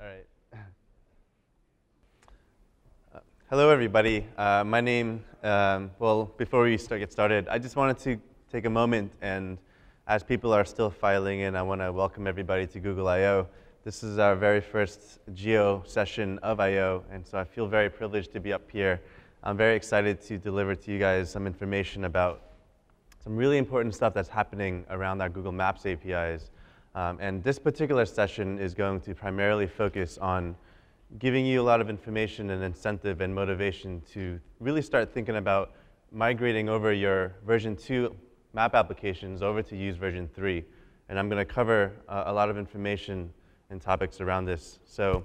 right. Hello, everybody. My name, well, before we get started, I just wanted to take a moment, and as people are still filing in, I want to welcome everybody to Google I/O. This is our very first Geo session of I/O, and so I feel very privileged to be up here. I'm very excited to deliver to you guys some information about some really important stuff that's happening around our Google Maps APIs. And this particular session is going to primarily focus on giving you a lot of information and incentive and motivation to really start thinking about migrating over your version 2 map applications over to use version 3. And I'm going to cover a lot of information and topics around this. So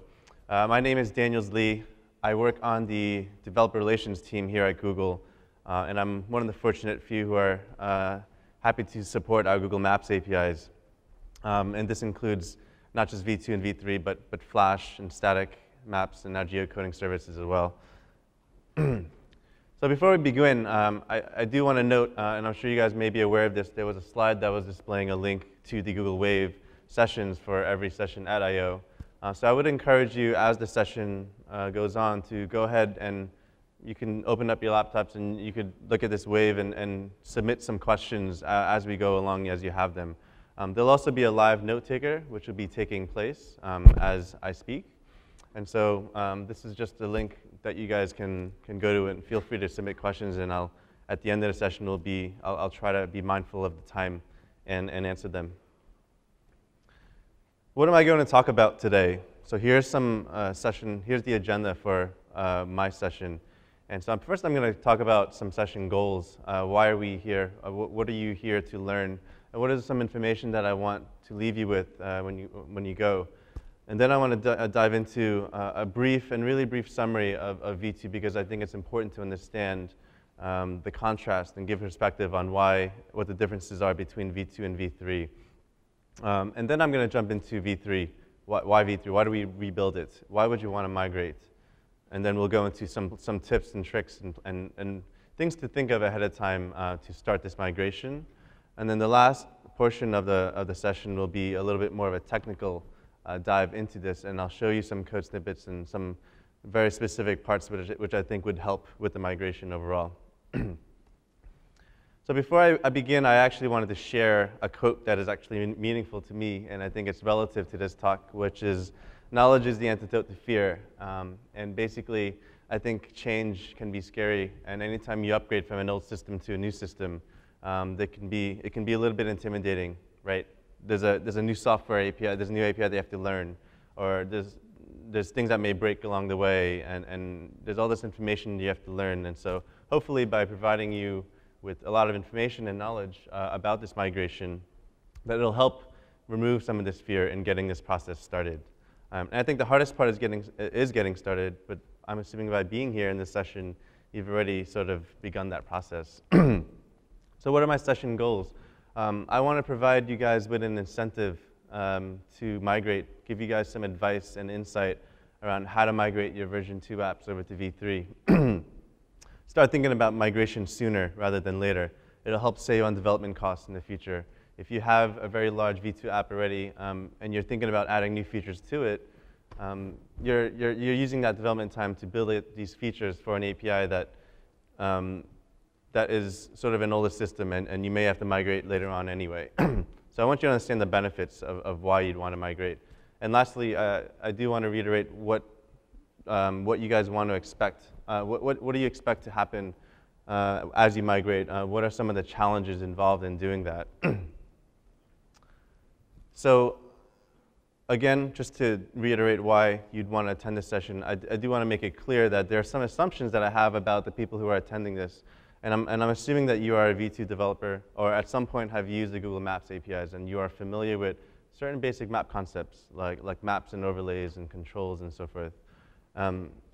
my name is Daniels Lee. I work on the developer relations team here at Google. And I'm one of the fortunate few who are happy to support our Google Maps APIs. And this includes not just V2 and V3, but Flash and static maps and now geocoding services as well. So before we begin, I do want to note, and I'm sure you guys may be aware of this, there was a slide that was displaying a link to the Google Wave sessions for every session at I/O. So I would encourage you, as the session goes on, to go ahead and you can open up your laptops and you could look at this wave and submit some questions as we go along as you have them. There'll also be a live note taker, which will be taking place as I speak. And so this is just a link that you guys can go to, and feel free to submit questions. And at the end of the session, I'll try to be mindful of the time and answer them. What am I going to talk about today? So here's here's the agenda for my session. And so first I'm going to talk about some session goals. Why are we here? What are you here to learn? And what is some information that I want to leave you with when you go? And then I want to dive into a brief and really brief summary of V2, because I think it's important to understand the contrast and give perspective on what the differences are between V2 and V3. And then I'm going to jump into V3. Why V3? Why do we rebuild it? Why would you want to migrate? And then we'll go into some tips and tricks and things to think of ahead of time to start this migration. And then the last portion of the session will be a little bit more of a technical dive into this, and I'll show you some code snippets and some very specific parts which I think would help with the migration overall. So before I begin, I actually wanted to share a quote that is actually meaningful to me, and I think it's relative to this talk, which is, "Knowledge is the antidote to fear." And basically, I think change can be scary, and anytime you upgrade from an old system to a new system, it can be a little bit intimidating, right? There's a new software API, there's a new API they have to learn, or there's things that may break along the way, and there's all this information you have to learn. And so hopefully by providing you with a lot of information and knowledge about this migration, that it'll help remove some of this fear in getting this process started. And I think the hardest part is getting started, but I'm assuming by being here in this session, you've already sort of begun that process. So what are my session goals? I want to provide you guys with an incentive to migrate, give you guys some advice and insight around how to migrate your version 2 apps over to V3. Start thinking about migration sooner rather than later. It'll help save on development costs in the future. If you have a very large V2 app already and you're thinking about adding new features to it, you're using that development time to build these features for an API that is sort of an older system, and you may have to migrate later on anyway. So I want you to understand the benefits of why you'd want to migrate. And lastly, I do want to reiterate what you guys want to expect. What do you expect to happen as you migrate? What are some of the challenges involved in doing that? So again, just to reiterate why you'd want to attend this session, I do want to make it clear that there are some assumptions that I have about the people who are attending this. And I'm assuming that you are a V2 developer, or at some point have used the Google Maps APIs, and you are familiar with certain basic map concepts, like maps and overlays and controls and so forth.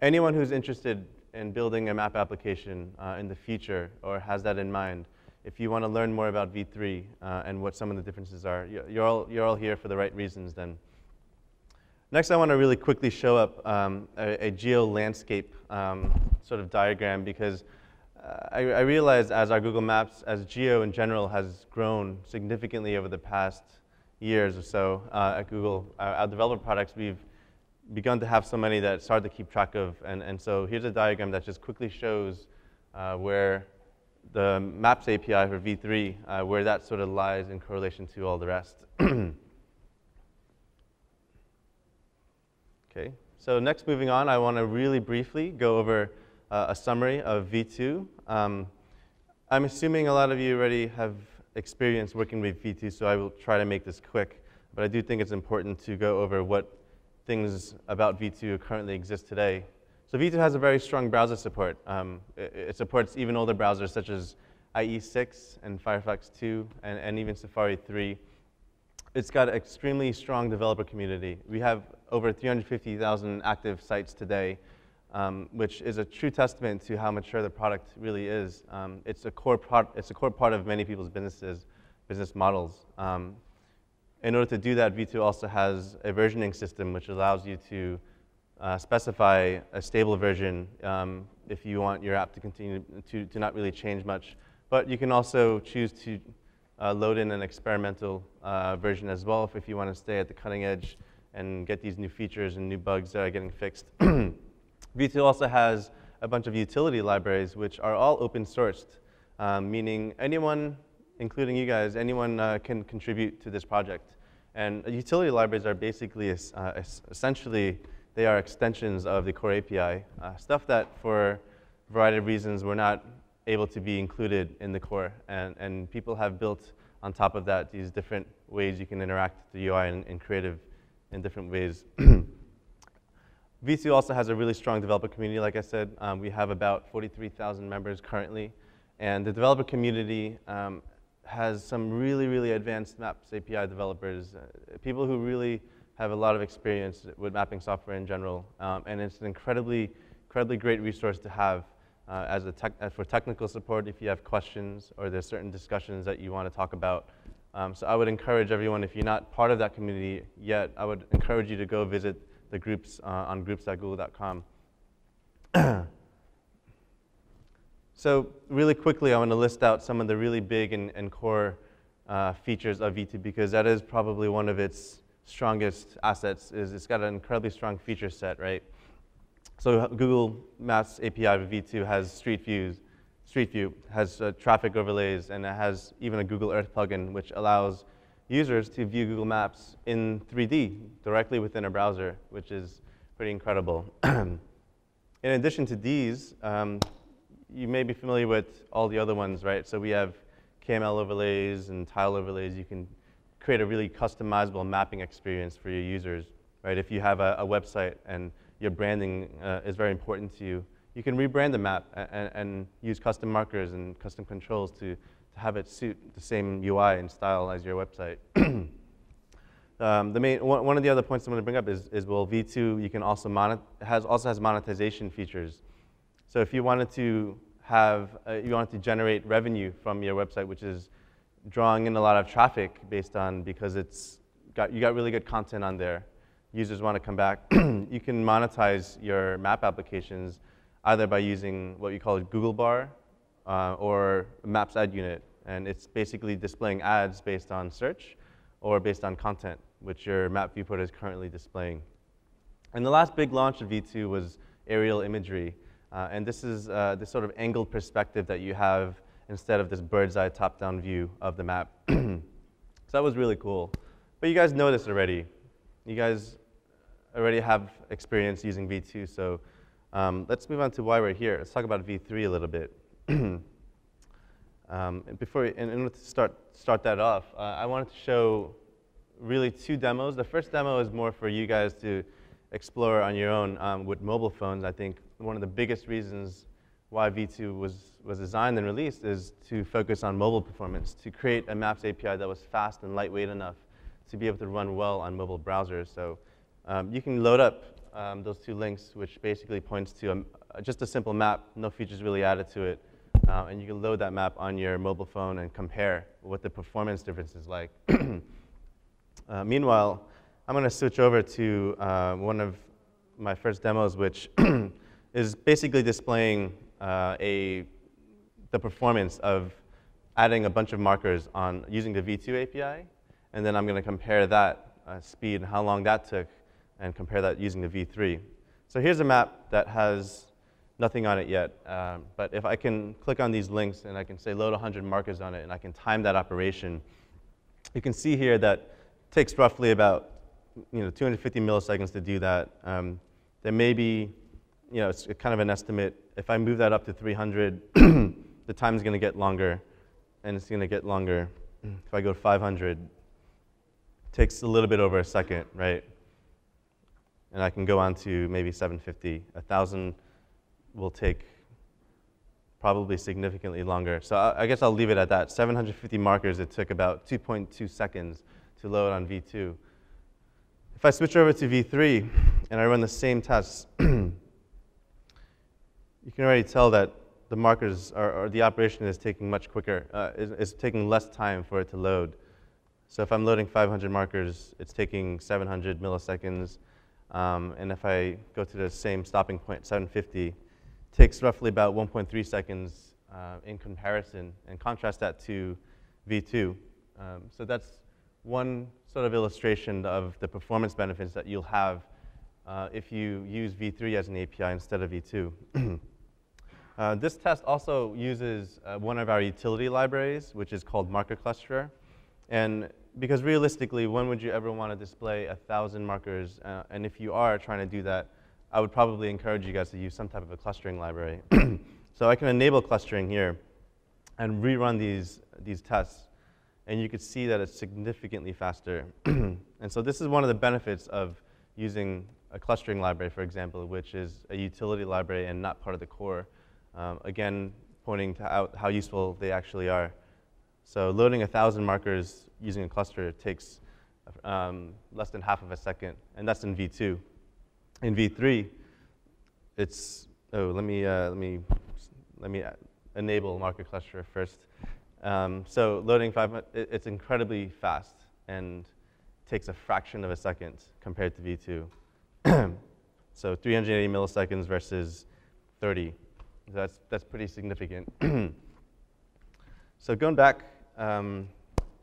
Anyone who's interested in building a map application in the future, or has that in mind, if you want to learn more about V3 and what some of the differences are, you're all here for the right reasons then. Next, I want to really quickly show up a Geo Landscape sort of diagram, because I realized as our Google Maps, as Geo in general, has grown significantly over the past years or so at Google, our developer products, we've begun to have so many that it's hard to keep track of. And so here's a diagram that just quickly shows where the Maps API for v3, where that sort of lies in correlation to all the rest. Okay, so next, moving on, I want to really briefly go over a summary of v2. I'm assuming a lot of you already have experience working with v2, so I will try to make this quick. But I do think it's important to go over what things about v2 currently exist today. So v2 has a very strong browser support. It supports even older browsers such as IE6 and Firefox 2 and even Safari 3. It's got an extremely strong developer community. We have over 350,000 active sites today, which is a true testament to how mature the product really is. It's a core part of many people's business models. In order to do that, v2 also has a versioning system which allows you to specify a stable version if you want your app to continue to not really change much. But you can also choose to load in an experimental version as well if you want to stay at the cutting edge and get these new features and new bugs that are getting fixed. v2 also has a bunch of utility libraries which are all open sourced, meaning anyone, including you guys, anyone can contribute to this project. And utility libraries are basically, essentially, they are extensions of the core API, stuff that for a variety of reasons were not able to be included in the core. And people have built on top of that these different ways you can interact with the UI in creative, in different ways. v2 also has a really strong developer community, like I said. We have about 43,000 members currently. And the developer community has some really, really advanced Maps API developers, people who really have a lot of experience with mapping software in general. And it's an incredibly great resource to have for technical support if you have questions or there's certain discussions that you want to talk about. So I would encourage everyone, if you're not part of that community yet, I would encourage you to go visit the groups on groups.google.com. So really quickly, I want to list out some of the really big and core features of v2 because that is probably one of its strongest assets. Is it's got an incredibly strong feature set, right? So Google Maps API with v2 has Street View, has traffic overlays, and it has even a Google Earth plugin, which allows users to view Google Maps in 3D directly within a browser, which is pretty incredible. In addition to these, you may be familiar with all the other ones, right? So we have KML overlays and tile overlays. You can create a really customizable mapping experience for your users, right? If you have a website and your branding is very important to you, you can rebrand the map and use custom markers and custom controls to have it suit the same UI and style as your website. One of the other points I'm going to bring up is well, v2 you can also has monetization features. So if you wanted to generate revenue from your website, which is drawing in a lot of traffic because you got really good content on there, users want to come back, you can monetize your map applications either by using what you call a Google bar or Maps ad unit. And it's basically displaying ads based on search or based on content, which your map viewport is currently displaying. And the last big launch of v2 was aerial imagery. And this is this sort of angled perspective that you have instead of this bird's eye top-down view of the map. So that was really cool. But you guys know this already. You guys already have experience using v2, so let's move on to why we're here. Let's talk about v3 a little bit. In order to start that off, I wanted to show really two demos. The first demo is more for you guys to explore on your own with mobile phones. I think one of the biggest reasons why v2 was designed and released is to focus on mobile performance, to create a Maps API that was fast and lightweight enough to be able to run well on mobile browsers. So you can load up those two links, which basically points to just a simple map, no features really added to it. And you can load that map on your mobile phone and compare what the performance difference is like. Meanwhile, I'm going to switch over to one of my first demos, which is basically displaying the performance of adding a bunch of markers using the v2 API. And then I'm going to compare that speed and how long that took and compare that using the v3. So here's a map that has nothing on it yet. But if I can click on these links and I can say load 100 markers on it and I can time that operation, you can see here that it takes roughly about 250 milliseconds to do that. There may be, it's kind of an estimate. If I move that up to 300, the time is going to get longer, and it's going to get longer. If I go to 500, it takes a little bit over a second, right? And I can go on to maybe 750. 1,000 will take probably significantly longer. So I guess I'll leave it at that. 750 markers, it took about 2.2 seconds to load on V2. If I switch over to V3 and I run the same tests, you can already tell that the markers or the operation is taking much quicker, is taking less time for it to load. So if I'm loading 500 markers, it's taking 700 milliseconds. And if I go to the same stopping point, 750, it takes roughly about 1.3 seconds in comparison, and contrast that to V2. So that's one sort of illustration of the performance benefits that you'll have if you use V3 as an API instead of V2. This test also uses one of our utility libraries, which is called Marker Clusterer. And because realistically, when would you ever want to display 1,000 markers? And if you are trying to do that, I would probably encourage you guys to use some type of a clustering library. So I can enable clustering here and rerun these tests. And you could see that it's significantly faster. And so this is one of the benefits of using a clustering library, for example, which is a utility library and not part of the core. Again, pointing to how useful they actually are. So loading 1,000 markers using a cluster takes less than half of a second, and that's in V2. In V3, it's let me enable marker cluster first. So loading 500, it's incredibly fast and takes a fraction of a second compared to V2. So 380 milliseconds versus 30. That's pretty significant. So going back,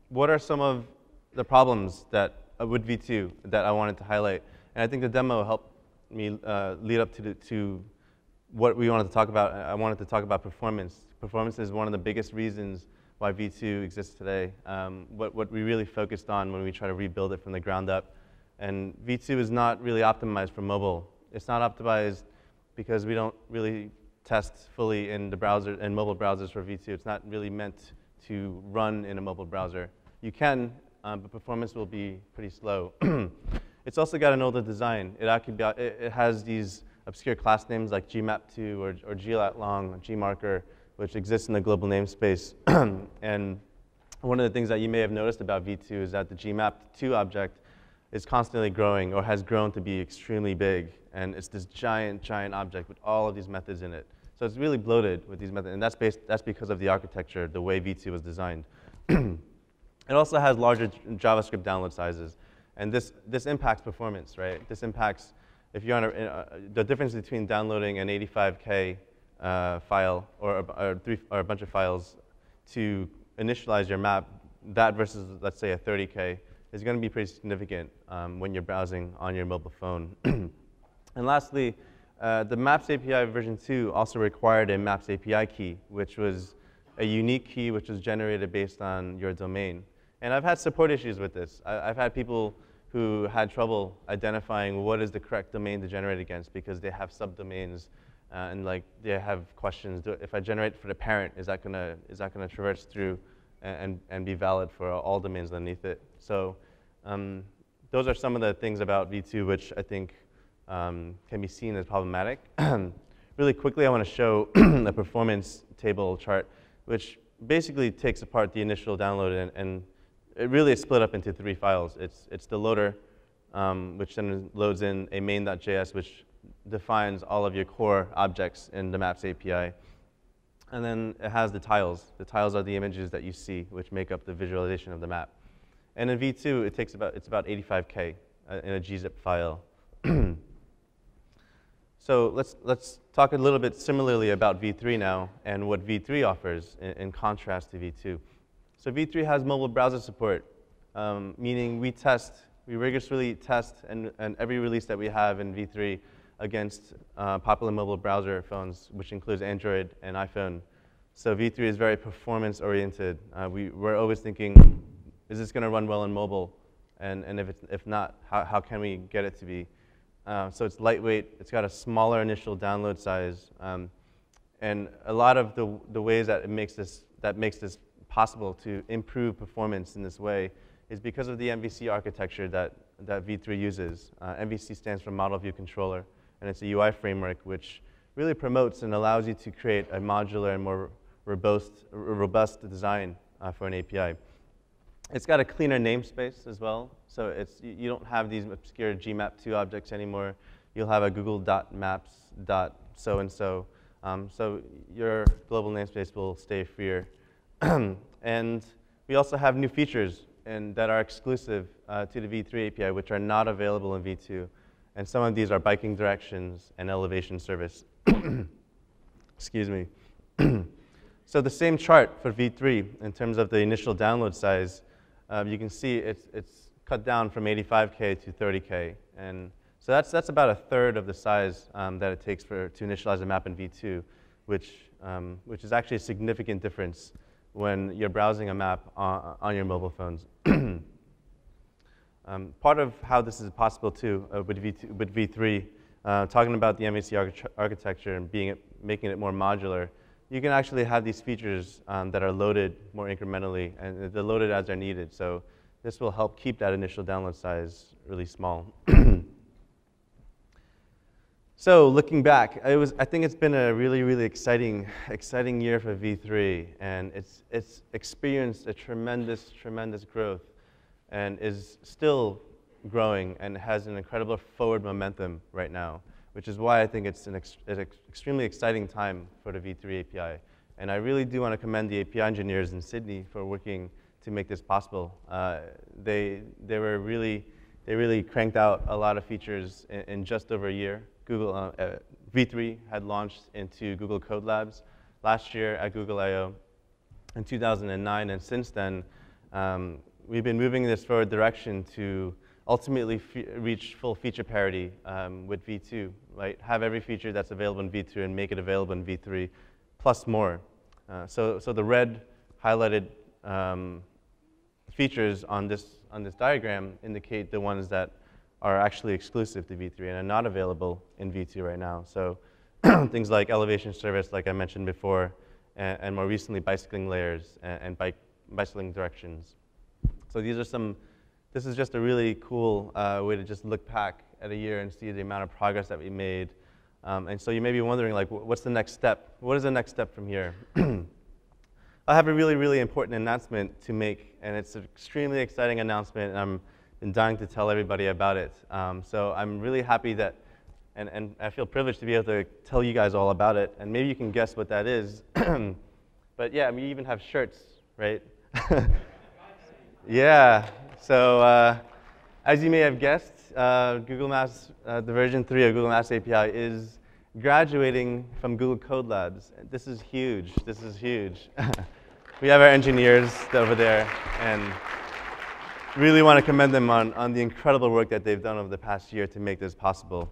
what are some of the problems that with V2 that I wanted to highlight? And I think the demo helped me lead up to what we wanted to talk about. I wanted to talk about performance. Performance is one of the biggest reasons why V2 exists today. What we really focused on when we try to rebuild it from the ground up. And V2 is not really optimized for mobile. It's not optimized because we don't really test fully in the browser and mobile browsers for V2. It's not really meant to run in a mobile browser. You can, but performance will be pretty slow. It's also got an older design. It has these obscure class names like gmap2 or glat-long, or gmarker, which exists in the global namespace. And one of the things that you may have noticed about V2 is that the gmap2 object is constantly growing or has grown to be extremely big. And it's this giant, giant object with all of these methods in it. So it's really bloated with these methods. And that's because of the architecture, the way V2 was designed. It also has larger JavaScript download sizes. And this impacts performance, right? This impacts, if you're on the difference between downloading an 85K file or a bunch of files to initialize your map, that versus, let's say, a 30K is going to be pretty significant when you're browsing on your mobile phone. And lastly, the Maps API version 2 also required a Maps API key, which was a unique key which was generated based on your domain. And I've had support issues with this. I've had people who had trouble identifying what is the correct domain to generate against because they have subdomains and like they have questions. If I generate for the parent, is that gonna traverse through and be valid for all domains underneath it? So those are some of the things about V2 which I think can be seen as problematic. Really quickly, I want to show a performance table chart, which basically takes apart the initial download and it really is split up into 3 files. It's the loader, which then loads in a main.js, which defines all of your core objects in the Maps API. And then it has the tiles. The tiles are the images that you see, which make up the visualization of the map. And in V2, it's about 85K in a gzip file. So let's talk a little bit similarly about V3 now and what V3 offers in contrast to V2. So V3 has mobile browser support, meaning we test We rigorously test and every release that we have in V3 against popular mobile browser phones, which includes Android and iPhone. So V3 is very performance-oriented. We're always thinking, is this going to run well on mobile? And if not, how can we get it to be? So it's lightweight. It's got a smaller initial download size. And a lot of the ways that makes this possible to improve performance in this way is because of the MVC architecture that V3 uses. MVC stands for Model View Controller, and it's a UI framework which really promotes and allows you to create a modular and more robust design for an API. It's got a cleaner namespace as well, so you don't have these obscure gmap2 objects anymore. You'll have a google.maps.so-and-so, so your global namespace will stay freer. And we also have new features that are exclusive to the V3 API, which are not available in V2. And some of these are biking directions and elevation service. Excuse me. So the same chart for V3 in terms of the initial download size, you can see it's cut down from 85K to 30K. And so that's about a third of the size that it takes to initialize a map in V2, which is actually a significant difference when you're browsing a map on your mobile phones. Part of how this is possible too with V3, talking about the MVC architecture and making it more modular, you can actually have these features that are loaded more incrementally, and they're loaded as they're needed. So this will help keep that initial download size really small. So looking back, I think it's been a really, really exciting year for V3, and it's experienced a tremendous growth, and is still growing and has an incredible forward momentum right now, which is why I think it's an extremely exciting time for the V3 API. And I really do want to commend the API engineers in Sydney for working to make this possible. They really cranked out a lot of features in just over a year. V3 had launched into Google Code Labs last year at Google I/O in 2009, and since then, we've been moving in this forward direction to ultimately reach full feature parity with V2, right? Have every feature that's available in V2 and make it available in V3, plus more. So the red highlighted features on this diagram indicate the ones that are actually exclusive to V3 and are not available in V2 right now. So things like elevation service, like I mentioned before, and more recently bicycling layers and bicycling directions. So this is just a really cool way to just look back at a year and see the amount of progress that we made. And so you may be wondering, like, what's the next step? What is the next step from here? I have a really, really important announcement to make, and it's an extremely exciting announcement, and I'm dying to tell everybody about it. So I'm really happy that, and I feel privileged to be able to tell you guys all about it, and maybe you can guess what that is. But yeah, we even have shirts, right? Yeah, so as you may have guessed, Google Maps, the version 3 of Google Maps API is graduating from Google Code Labs. This is huge. This is huge. We have our engineers over there, and really want to commend them on the incredible work that they've done over the past year to make this possible.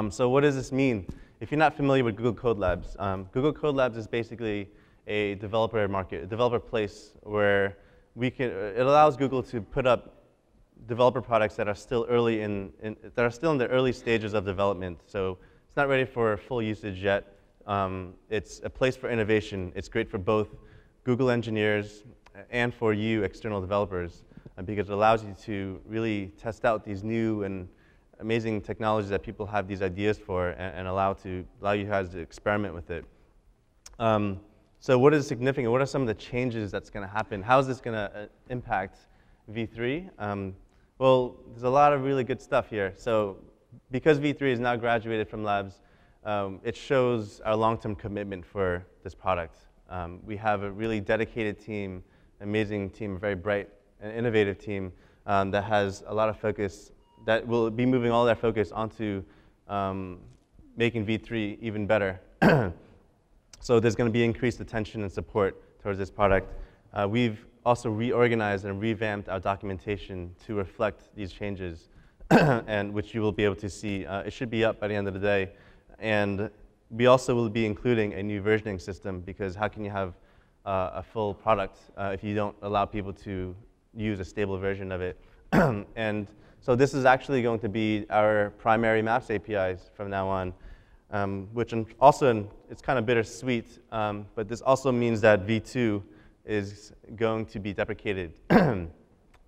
So what does this mean? If you're not familiar with Google Code Labs, Google Code Labs is basically a developer market, a developer place where it allows Google to put up developer products that are still in the early stages of development. So it's not ready for full usage yet. It's a place for innovation. It's great for both Google engineers and for you external developers, because it allows you to really test out these new and amazing technologies that people have these ideas for, and allow you guys to experiment with it. So what is significant? What are some of the changes that's going to happen? How is this going to impact V3? Well, there's a lot of really good stuff here. So because V3 is now graduated from labs, it shows our long-term commitment for this product. We have a really dedicated team, amazing team, a very bright and innovative team that has a lot of focus, that will be moving all their focus onto making V3 even better. So there's going to be increased attention and support towards this product. We've also reorganized and revamped our documentation to reflect these changes, and which you will be able to see. It should be up by the end of the day. And we also will be including a new versioning system, because how can you have a full product if you don't allow people to use a stable version of it? And so this is actually going to be our primary Maps APIs from now on, which also, it's kind of bittersweet, but this also means that V2 is going to be deprecated. And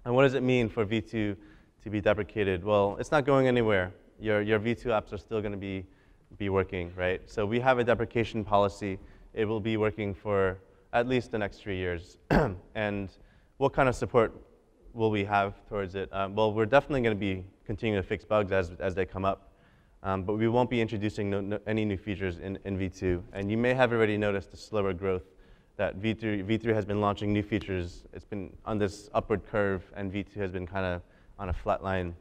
what does it mean for V2 to be deprecated? Well, it's not going anywhere. Your V2 apps are still going to be working, right? So we have a deprecation policy. It will be working for at least the next 3 years. And what kind of support will we have towards it? Well, we're definitely going to be continuing to fix bugs as they come up. But we won't be introducing any new features in V2. And you may have already noticed the slower growth that V3 has been launching new features. It's been on this upward curve, and V2 has been kind of on a flat line.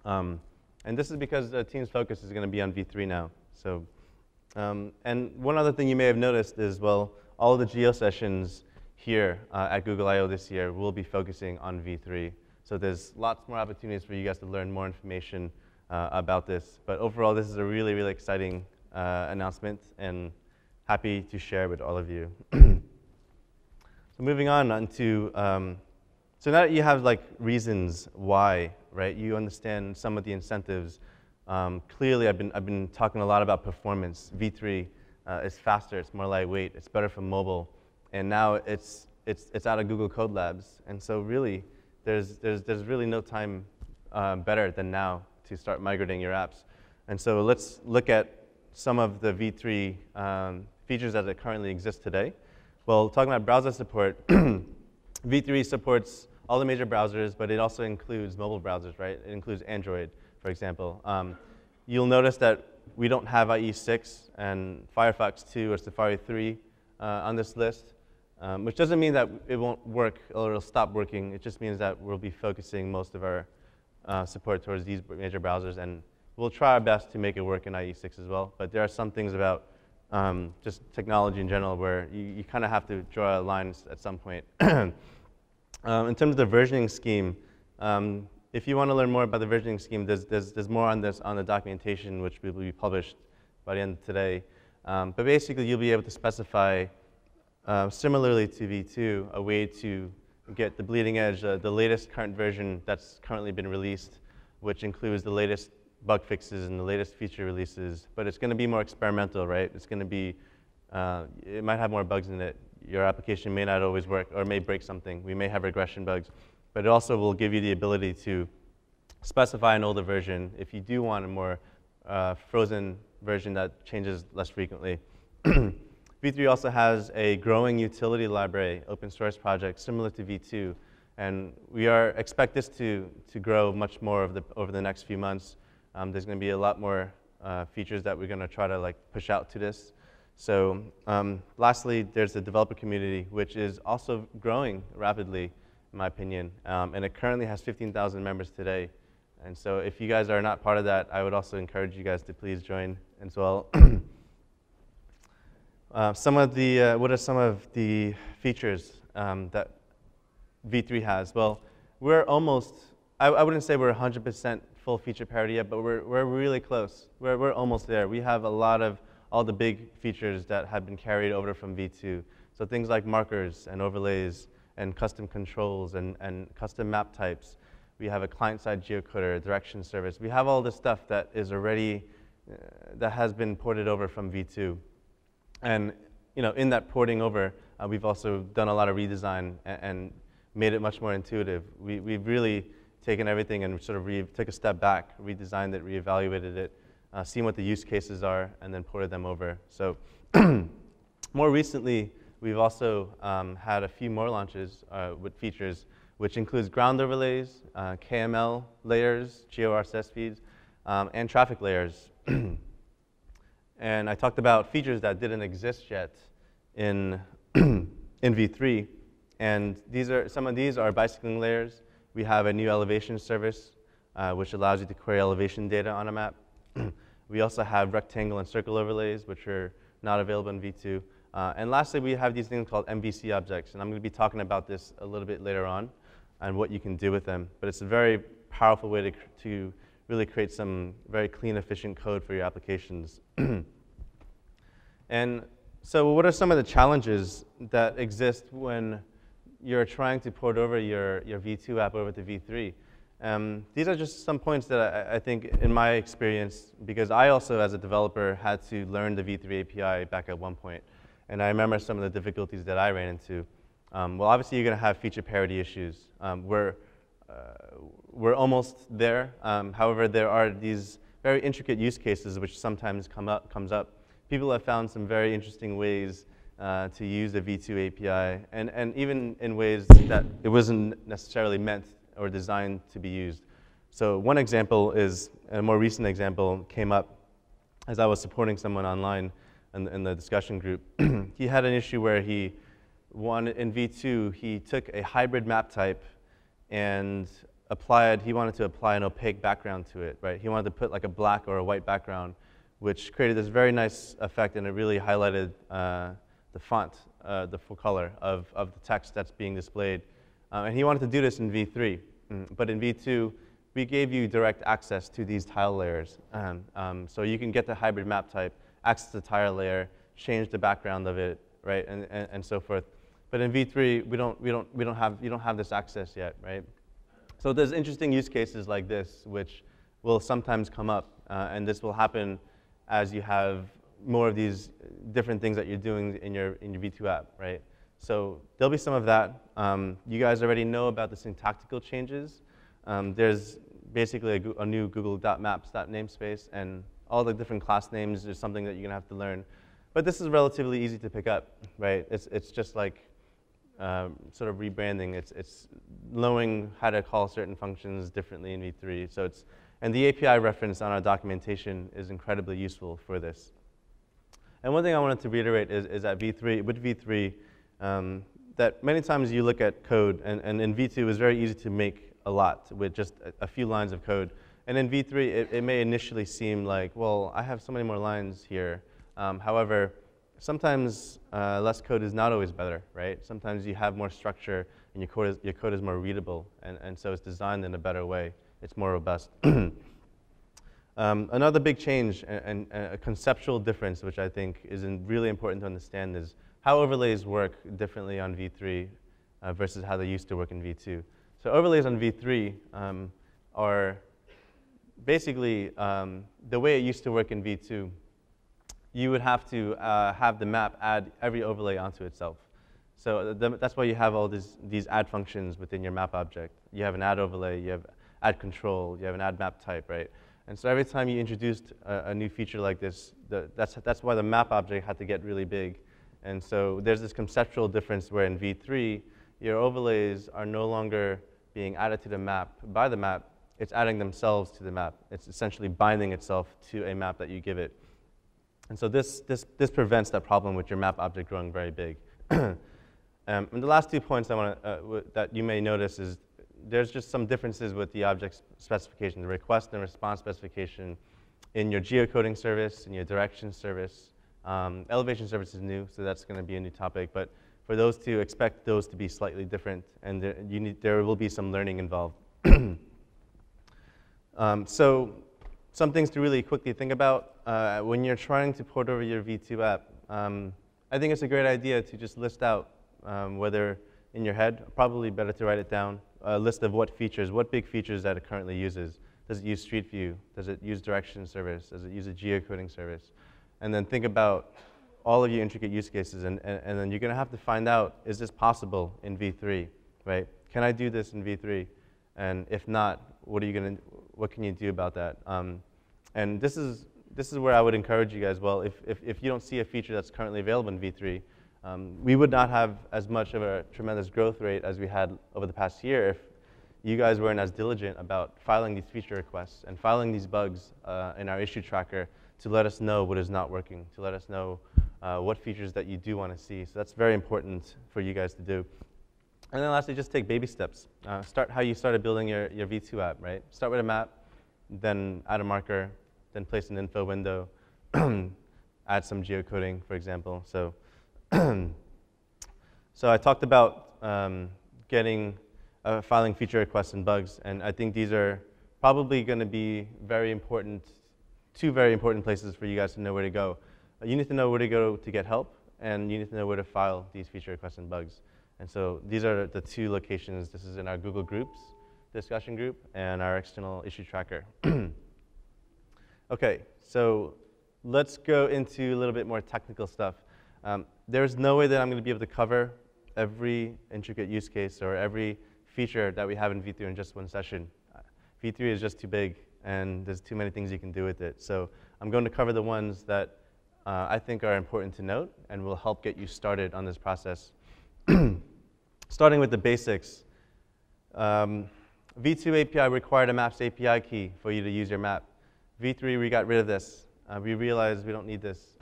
And this is because the team's focus is going to be on V3 now. So, and one other thing you may have noticed is, well, all of the Geo sessions here at Google I/O this year will be focusing on V3. So there's lots more opportunities for you guys to learn more information about this. But overall, this is a really, really exciting announcement, and happy to share with all of you. So moving on to, so now that you have like reasons why, right? You understand some of the incentives. Clearly, I've been talking a lot about performance. V3 is faster, it's more lightweight, it's better for mobile, and now it's out of Google Code Labs. And so really, there's really no time better than now to start migrating your apps. And so let's look at some of the V3 features as it currently exists today. Well, talking about browser support, V3 supports all the major browsers, but it also includes mobile browsers, right? It includes Android, for example. You'll notice that we don't have IE6 and Firefox 2 or Safari 3 on this list, which doesn't mean that it won't work or it'll stop working. It just means that we'll be focusing most of our support towards these major browsers, and we'll try our best to make it work in IE6 as well. But there are some things about just technology in general where you kind of have to draw lines at some point. In terms of the versioning scheme, if you want to learn more about the versioning scheme, there's more on this on the documentation, which will be published by the end of today. But basically, you'll be able to specify, similarly to V2, a way to get the bleeding edge, the latest current version that's currently been released, which includes the latest bug fixes and the latest feature releases. But it's going to be more experimental, right? It's going to be, it might have more bugs in it. Your application may not always work or may break something. We may have regression bugs. But it also will give you the ability to specify an older version if you do want a more frozen version that changes less frequently. V3 also has a growing utility library open source project similar to V2. And we expect this to grow much more over the next few months. There's going to be a lot more features that we're going to try to push out to this. So lastly, there's the developer community, which is also growing rapidly, in my opinion. And it currently has 15,000 members today. And so if you guys are not part of that, I would also encourage you guys to please join as well. What are some of the features that V3 has? Well, we're almost, I wouldn't say we're 100% full feature parity yet, but we're really close. We're almost there. We have a lot of all the big features that have been carried over from V2. So things like markers and overlays and custom controls and custom map types. We have a client-side geocoder, direction service. We have all this stuff that is already, that has been ported over from V2. And in that porting over, we've also done a lot of redesign and made it much more intuitive. We've really taken everything and sort of took a step back, redesigned it, reevaluated it, seen what the use cases are, and then ported them over. So more recently, we've also had a few more launches with features, which includes ground overlays, KML layers, Geo RSS feeds, and traffic layers. And I talked about features that didn't exist yet in V3. And some of these are bicycling layers. We have a new elevation service, which allows you to query elevation data on a map. We also have rectangle and circle overlays, which are not available in V2. And lastly, we have these things called MVC objects, and I'm going to be talking about this a little bit later on and what you can do with them. But it's a very powerful way to really create some very clean, efficient code for your applications. And so what are some of the challenges that exist when you're trying to port over your V2 app over to V3? These are just some points that I think, in my experience, because I also, as a developer, had to learn the V3 API back at one point. And I remember some of the difficulties that I ran into. Well, obviously, you're going to have feature parity issues. We're almost there. However, there are these very intricate use cases which sometimes comes up. People have found some very interesting ways to use the V2 API, and even in ways that it wasn't necessarily meant or designed to be used. So one example is, a more recent example came up as I was supporting someone online in the discussion group. He had an issue where in V2, he took a hybrid map type and he wanted to apply an opaque background to it, right? He wanted to put like a black or a white background, which created this very nice effect, and it really highlighted the font, the full color of the text that's being displayed. And he wanted to do this in V3. But in V2, we gave you direct access to these tile layers. So you can get the hybrid map type, access the tile layer, change the background of it, right, and so forth. But in V3, you don't have this access yet, right? So there's interesting use cases like this, which will sometimes come up, and this will happen as you have more of these different things that you're doing in your V2 app, right? So there'll be some of that. You guys already know about the syntactical changes. There's basically a new Google.maps namespace, and all the different class names is something that you're going to have to learn. But this is relatively easy to pick up, right? It's just like sort of rebranding. It's knowing how to call certain functions differently in V3. So and the API reference on our documentation is incredibly useful for this. And one thing I wanted to reiterate is that with V3, that many times you look at code, and in V2 it's very easy to make a lot with just a few lines of code. And in V3, it may initially seem like, well, I have so many more lines here. However, sometimes less code is not always better, right? Sometimes you have more structure, and your code is more readable, and so it's designed in a better way. It's more robust. Another big change and a conceptual difference, which I think is really important to understand, is how overlays work differently on V3 versus how they used to work in V2. So overlays on V3 are basically the way it used to work in V2. You would have to have the map add every overlay onto itself. So that's why you have all these add functions within your map object. You have an add overlay, you have add control, you have an add map type, right? And so every time you introduced a new feature like this, that's why the map object had to get really big. And so there's this conceptual difference where in V3, your overlays are no longer being added to the map by the map. It's adding themselves to the map. It's essentially binding itself to a map that you give it. And so this prevents that problem with your map object growing very big. And the last 2 points that you may notice is there's just some differences with the object specification, the request and response specification in your geocoding service, in your direction service. Elevation service is new, so that's going to be a new topic. But for those two, expect those to be slightly different, and there will be some learning involved. So some things to really quickly think about when you're trying to port over your V2 app. I think it's a great idea to just list out, whether in your head, probably better to write it down, a list of what big features that it currently uses. Does it use Street View? Does it use direction service? Does it use a geocoding service? And then think about all of your intricate use cases, and then you're going to have to find out, is this possible in V3, right? Can I do this in V3? And if not, what can you do about that? And this is where I would encourage you guys, well, if you don't see a feature that's currently available in V3, we would not have as much of a tremendous growth rate as we had over the past year if you guys weren't as diligent about filing these feature requests and filing these bugs in our issue tracker to let us know what is not working, to let us know what features that you do want to see. So that's very important for you guys to do. And then lastly, just take baby steps. Start how you started building your V2 app, right? Start with a map, then add a marker, then place an info window, add some geocoding, for example. So So I talked about filing feature requests and bugs, and I think these are probably going to be two very important places for you guys to know where to go. You need to know where to go to get help, and you need to know where to file these feature requests and bugs. And so these are the two locations. This is in our Google Groups discussion group and our external issue tracker. Okay, so let's go into a little bit more technical stuff. There's no way that I'm going to be able to cover every intricate use case or every feature that we have in V3 in just one session. V3 is just too big, and there's too many things you can do with it. So I'm going to cover the ones that I think are important to note and will help get you started on this process. Starting with the basics. V2 API required a Maps API key for you to use your map. V3, we got rid of this. We realized we don't need this.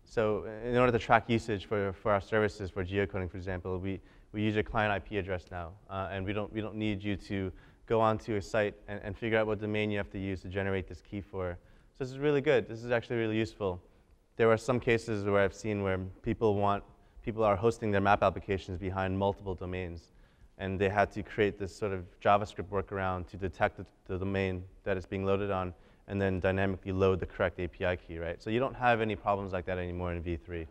So in order to track usage for our services, for geocoding, for example, we use a client IP address now. And we don't need you to go onto a site and figure out what domain you have to use to generate this key for. So this is really good. This is actually really useful. There are some cases where I've seen where people are hosting their map applications behind multiple domains. And they had to create this sort of JavaScript workaround to detect the domain that it's being loaded on and then dynamically load the correct API key, right? So you don't have any problems like that anymore in V3.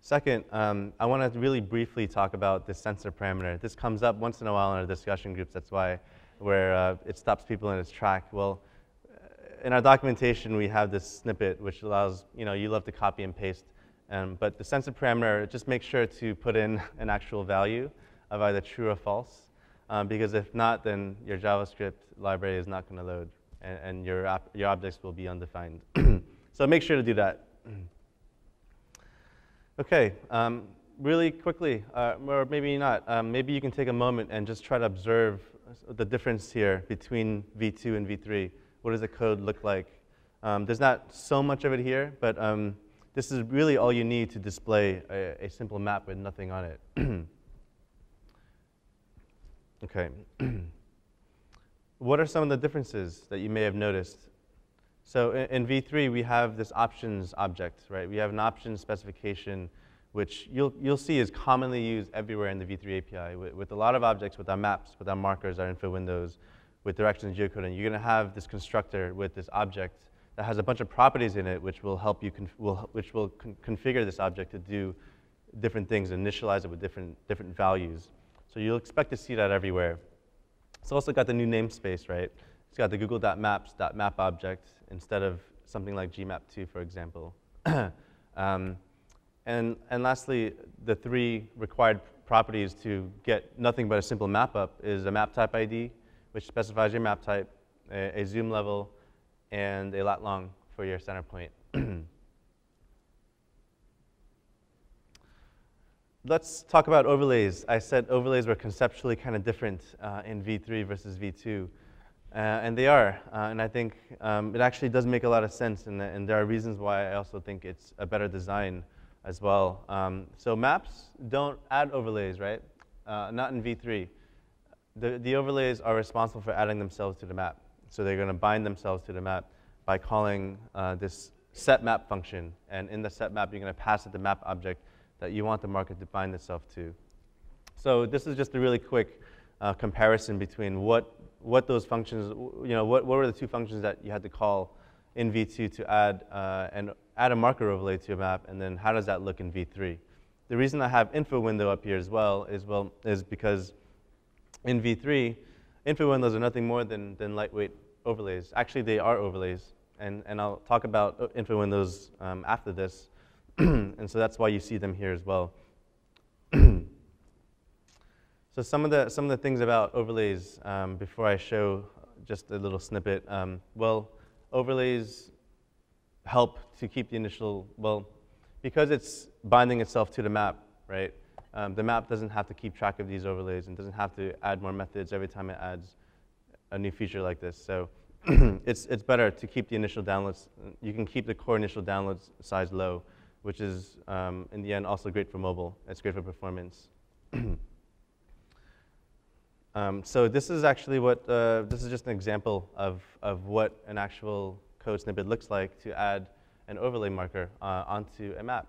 Second, I want to really briefly talk about the sensor parameter. This comes up once in a while in our discussion groups. That's why where it stops people in its track. Well, in our documentation, we have this snippet which allows, you love to copy and paste. But the sensor parameter, just make sure to put in an actual value of either true or false. Because if not, then your JavaScript library is not going to load, and your objects will be undefined. So make sure to do that. OK, really quickly, or maybe not, maybe you can take a moment and just try to observe the difference here between V2 and V3. What does the code look like? There's not so much of it here, but this is really all you need to display a simple map with nothing on it. OK. What are some of the differences that you may have noticed? So in V3, we have this options object, right? We have an options specification, which you'll see is commonly used everywhere in the V3 API. With a lot of objects, with our maps, with our markers, our info windows, with directions geocoding, you're going to have this constructor with this object that has a bunch of properties in it, which will help you configure this object to do different things, initialize it with different values. So you'll expect to see that everywhere. It's also got the new namespace, right? It's got the google.maps.map object instead of something like gmap2, for example. And lastly, the three required properties to get nothing but a simple map up is a map type ID, which specifies your map type, a zoom level, and a lat long for your center point. Let's talk about overlays. I said overlays were conceptually kind of different in V3 versus V2. And they are. And I think it actually does make a lot of sense. And there are reasons why I also think it's a better design as well. So maps don't add overlays, right? Not in V3. The overlays are responsible for adding themselves to the map. So they're going to bind themselves to the map by calling this setmap function. And in the setmap, you're going to pass it the map object that you want the marker to bind itself to. So this is just a really quick comparison between what those functions, what were the two functions that you had to call in V2 to add a marker overlay to a map, and then how does that look in V3? The reason I have info window up here as well is because in V3, info windows are nothing more than lightweight overlays. Actually, they are overlays, and I'll talk about info windows after this. And so that's why you see them here as well. So some of the things about overlays before I show just a little snippet. Well, overlays help to keep the initial, because it's binding itself to the map, right? The map doesn't have to keep track of these overlays and doesn't have to add more methods every time it adds a new feature like this. So it's better to keep the initial downloads. You can keep the core initial download size low, which is, in the end, also great for mobile. It's great for performance. So this is actually this is just an example of what an actual code snippet looks like to add an overlay marker onto a map,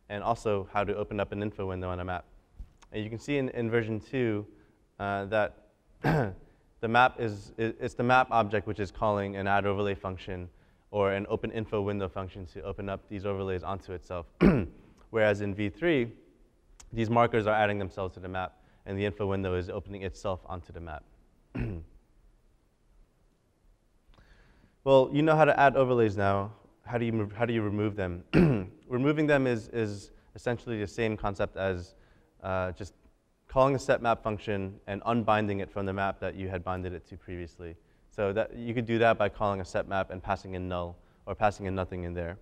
and also how to open up an info window on a map. And you can see in version 2 that the map it's the map object which is calling an add overlay function or an open info window function to open up these overlays onto itself. Whereas in v3, these markers are adding themselves to the map, and the info window is opening itself onto the map. Well, you know how to add overlays now. How do you remove them? Removing them is essentially the same concept as just calling a setmap function and unbinding it from the map that you had binded it to previously. So that you could do that by calling a setmap and passing in null or passing in nothing in there.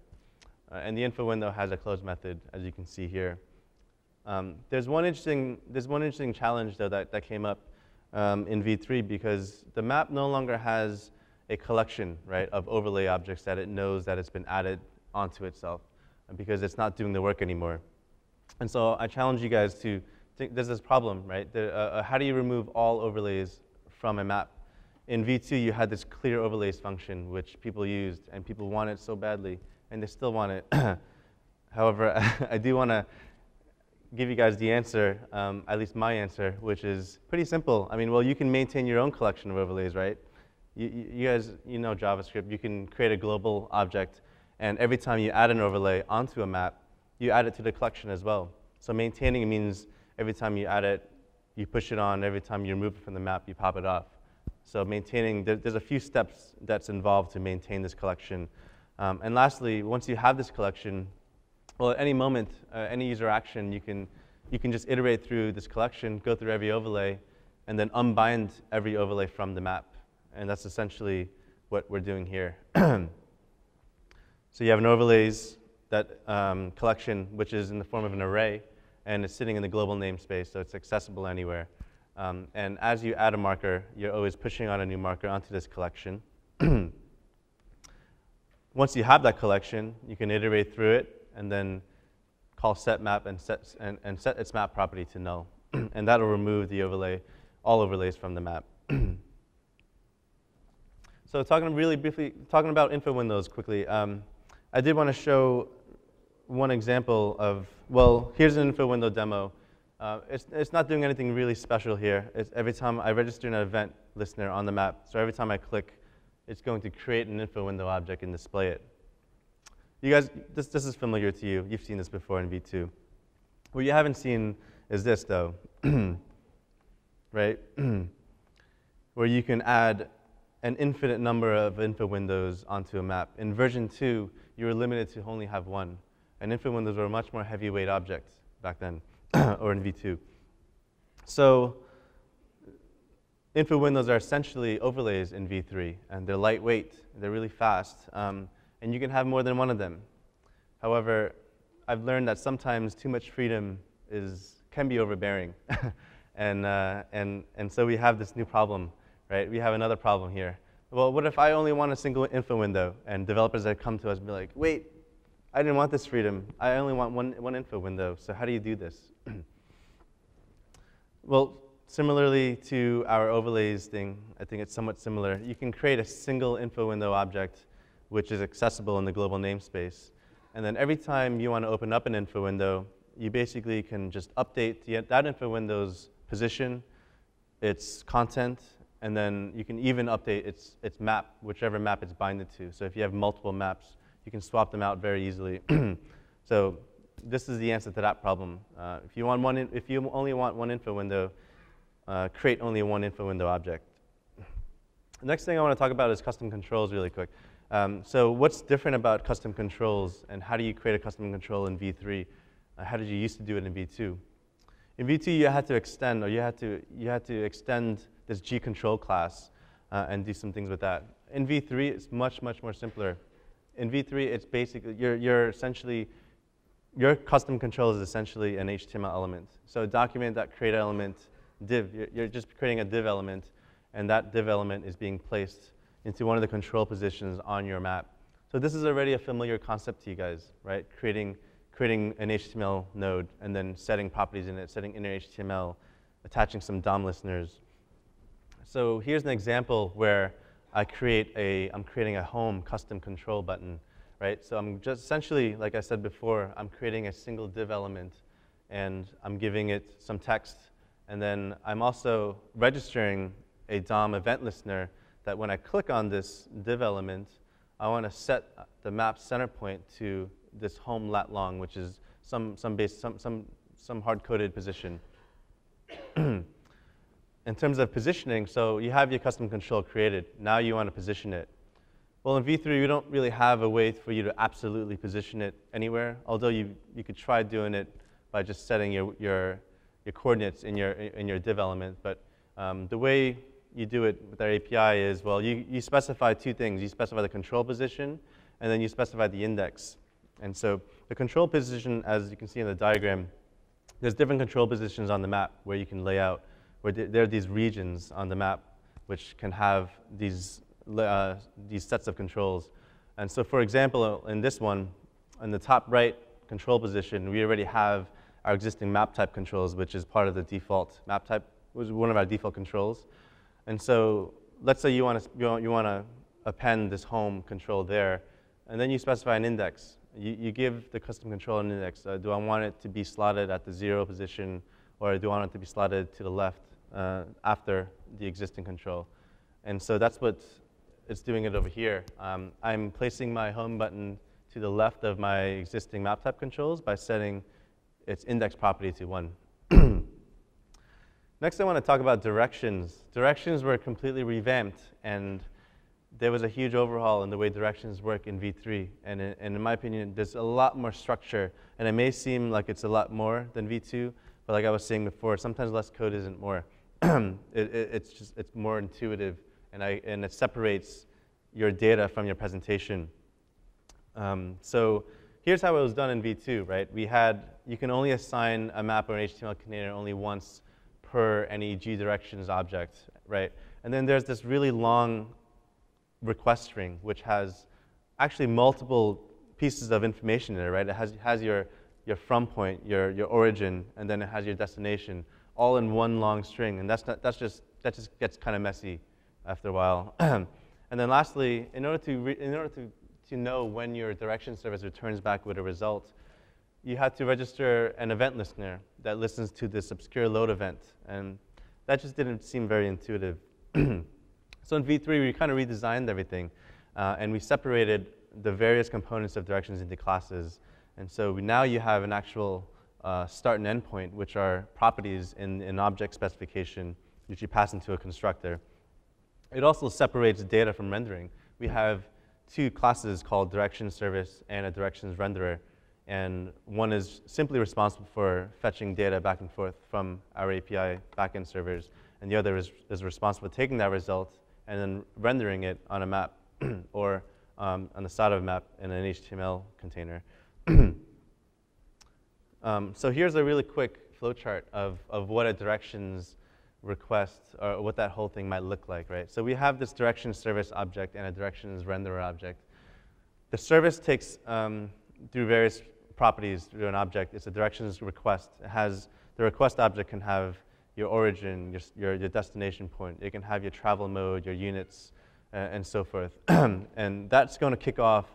And the info window has a close method, as you can see here. There's one interesting challenge though that came up in v3 because the map no longer has a collection, right, of overlay objects that it knows that it's been added onto itself because it's not doing the work anymore. And so I challenge you guys to think there's this problem, right? How do you remove all overlays from a map? In v2, you had this clear overlays function, which people used, and people want it so badly, and they still want it. However, I do want to give you guys the answer, at least my answer, which is pretty simple. I mean, well, you can maintain your own collection of overlays, right? You guys, you know JavaScript. You can create a global object, and every time you add an overlay onto a map, you add it to the collection as well. So maintaining means every time you add it, you push it on. Every time you remove it from the map, you pop it off. So maintaining, there's a few steps that's involved to maintain this collection. And lastly, once you have this collection, well, at any moment, any user action, you can just iterate through this collection, go through every overlay, and then unbind every overlay from the map. And that's essentially what we're doing here. So you have an overlays that collection, which is in the form of an array, and it's sitting in the global namespace, so it's accessible anywhere. And as you add a marker, you're always pushing on a new marker onto this collection. Once you have that collection, you can iterate through it, and then call setmap and set its map property to null. And that'll remove the overlay, all overlays from the map. So talking really briefly, talking about info windows quickly, I did want to show one example of, well, here's an info window demo. It's not doing anything really special here. It's every time I register an event listener on the map, so every time I click, it's going to create an info window object and display it. You guys, this is familiar to you. You've seen this before in v2. What you haven't seen is this, though, right? Where you can add an infinite number of info windows onto a map. In version 2, you were limited to only have one. And info windows were a much more heavyweight object back then, or in v2. So info windows are essentially overlays in v3, and they're lightweight, they're really fast, and you can have more than one of them. However, I've learned that sometimes too much freedom can be overbearing. and so we have this new problem, right? We have another problem here. Well, what if I only want a single info window, and developers that come to us and be like, wait, I didn't want this freedom. I only want one info window, so how do you do this? Well, similarly to our overlays thing, I think it's somewhat similar. You can create a single info window object which is accessible in the global namespace. And then every time you want to open up an info window, you basically can just update that info window's position, its content, and then you can even update its map, whichever map it's binded to. So if you have multiple maps, you can swap them out very easily. So this is the answer to that problem. If you only want one info window, create only one info window object. The next thing I want to talk about is custom controls really quick. So what's different about custom controls, and how do you create a custom control in v3? How did you used to do it in v2? In v2, you had to extend, or you had to extend this gcontrol class and do some things with that. In v3, it's much more simpler. In v3, it's basically your custom control is essentially an HTML element. So document.create element div. You're just creating a div element, and that div element is being placed into one of the control positions on your map. So this is already a familiar concept to you guys, right? Creating an HTML node and then setting properties in it, setting inner HTML, attaching some DOM listeners. So here's an example where I'm creating a home custom control button, right? So I'm just essentially, like I said before, I'm creating a single div element, and I'm giving it some text. And then I'm also registering a DOM event listener that when I click on this div element, I want to set the map center point to this home lat long, which is some hard-coded position. In terms of positioning, so you have your custom control created. Now you want to position it. Well, in V3, we don't really have a way for you to absolutely position it anywhere, although you could try doing it by just setting your coordinates in your div element. But the way you do it with our API is, well, you specify two things. You specify the control position, and then you specify the index. And so the control position, as you can see in the diagram, there's different control positions on the map where you can lay out, where there are these regions on the map which can have these sets of controls. And so, for example, in this one, in the top right control position, we already have our existing map type controls, which is part of the default map type, which is one of our default controls. And so let's say you want to append this home control there, and then you specify an index. You give the custom control an index. Do I want it to be slotted at the 0 position, or do I want it to be slotted to the left after the existing control? And so that's what it's doing it over here. I'm placing my home button to the left of my existing map type controls by setting its index property to 1. Next, I want to talk about directions. Directions were completely revamped, and there was a huge overhaul in the way directions work in V3. And in my opinion, there's a lot more structure. And it may seem like it's a lot more than V2, but like I was saying before, sometimes less code isn't more. It's more intuitive, and it separates your data from your presentation. So here's how it was done in V2, right? You can only assign a map or an HTML container only once per any GDirections object, right? And then there's this really long request string, which has actually multiple pieces of information in it, right? It has your from point, your origin, and then it has your destination, all in one long string. And that just gets kind of messy after a while. And then lastly, in order to know when your direction service returns back with a result, you have to register an event listener that listens to this obscure load event. And that just didn't seem very intuitive. So in V3, we kind of redesigned everything. And we separated the various components of directions into classes. And so now you have an actual start and end point, which are properties in an object specification, which you pass into a constructor. It also separates data from rendering. We have two classes called directions service and a directions renderer. And one is simply responsible for fetching data back and forth from our API backend servers. And the other is responsible for taking that result and then rendering it on a map or on the side of a map in an HTML container. So here's a really quick flowchart of what a directions request, or what that whole thing might look like, right? So we have this directions service object and a directions renderer object. The service takes through various properties through an object. It's a directions request. The request object can have your origin, your destination point. It can have your travel mode, your units, and so forth. And that's going to kick off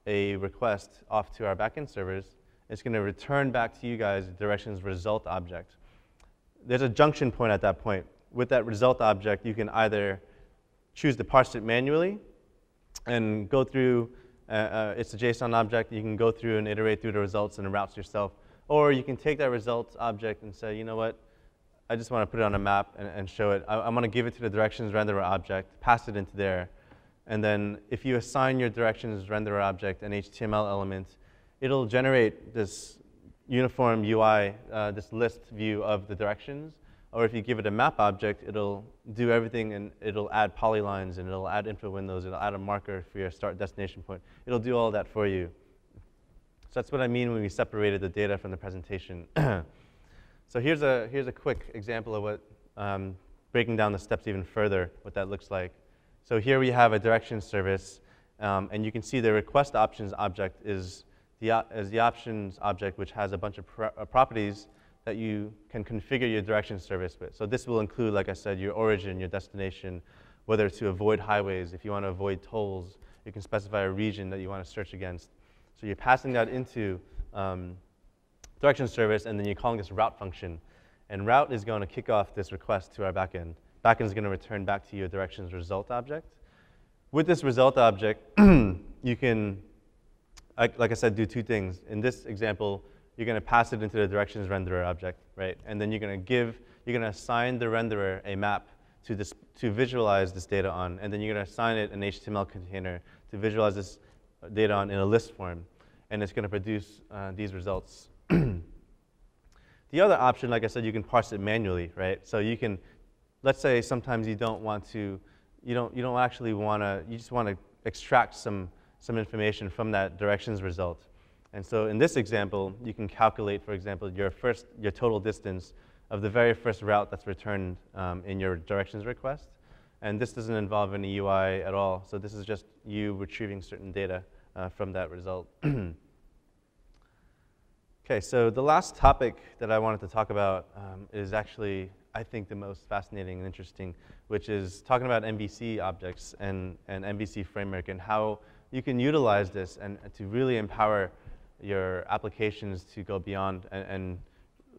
a request off to our backend servers. It's going to return back to you guys the directions result object. There's a junction point at that point. With that result object, you can either choose to parse it manually and go through, it's a JSON object. You can go through and iterate through the results and routes yourself. Or you can take that results object and say, you know what, I just want to put it on a map and show it. I want to give it to the directions renderer object, pass it into there. And then if you assign your directions renderer object an HTML element, it'll generate this uniform UI, this list view of the directions. Or if you give it a map object, it'll do everything, and it'll add polylines, and it'll add info windows, it'll add a marker for your start destination point. It'll do all that for you. So that's what I mean when we separated the data from the presentation. So here's a quick example of what, breaking down the steps even further, what that looks like. So here we have a directions service, and you can see the request options object is the options object, which has a bunch of properties that you can configure your directions service with. So this will include, like I said, your origin, your destination, whether to avoid highways, if you want to avoid tolls, You can specify a region that you want to search against. So you're passing that into directions service, and then you're calling this route function. And route is going to kick off this request to our backend. Backend is going to return back to you a directions result object. With this result object, you can, like I said, do two things. In this example, you're going to pass it into the directions renderer object, right? And then you're going to assign the renderer a map to visualize this data on, and then you're going to assign it an HTML container to visualize this data on in a list form, and it's going to produce these results. The other option, like I said, you can parse it manually, right? So you can, let's say sometimes you don't want to, you don't actually want to, you just want to extract some information from that directions result. And so in this example, you can calculate, for example, your total distance of the very first route that's returned in your directions request. And this doesn't involve any UI at all. So this is just you retrieving certain data from that result. OK, so the last topic that I wanted to talk about is actually, I think, the most fascinating and interesting, which is talking about MVC objects and MVC framework and how you can utilize this and to really empower your applications to go beyond and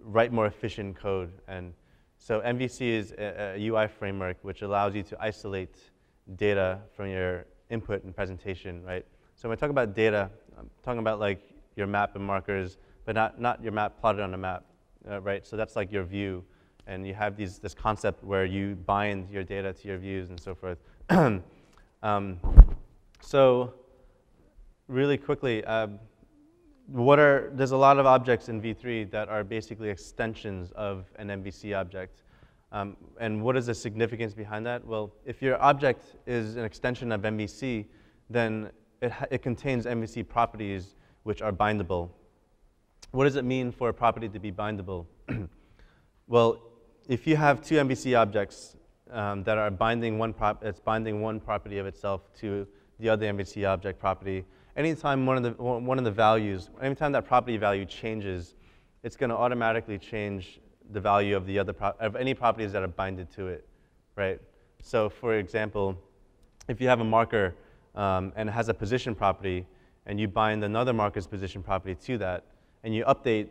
write more efficient code. And so MVC is a UI framework which allows you to isolate data from your input and presentation, right? So when I talk about data, I'm talking about like your map and markers, but not your map plotted on a map, right? So that's like your view. And you have this concept where you bind your data to your views and so forth. So really quickly, there's a lot of objects in V3 that are basically extensions of an MVC object. And what is the significance behind that? Well, if your object is an extension of MVC, then it contains MVC properties which are bindable. What does it mean for a property to be bindable? Well, if you have two MVC objects that are binding one property of itself to the other MVC object property, anytime one of the values, anytime that property value changes, it's going to automatically change the value of of any properties that are binded to it, right? So, for example, if you have a marker and it has a position property, and you bind another marker's position property to that, and you update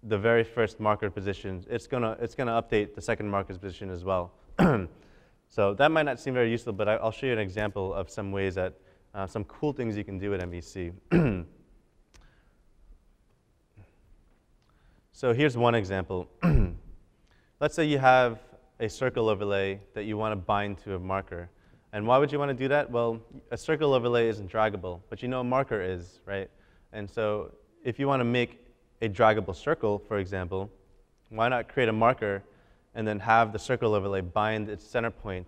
the very first marker position, it's gonna update the second marker's position as well. So that might not seem very useful, but I'll show you an example of some ways that some cool things you can do with MVC. So here's one example. Let's say you have a circle overlay that you want to bind to a marker. And why would you want to do that? Well, a circle overlay isn't draggable, but you know a marker is, right? And so if you want to make a draggable circle, for example, why not create a marker and then have the circle overlay bind its center point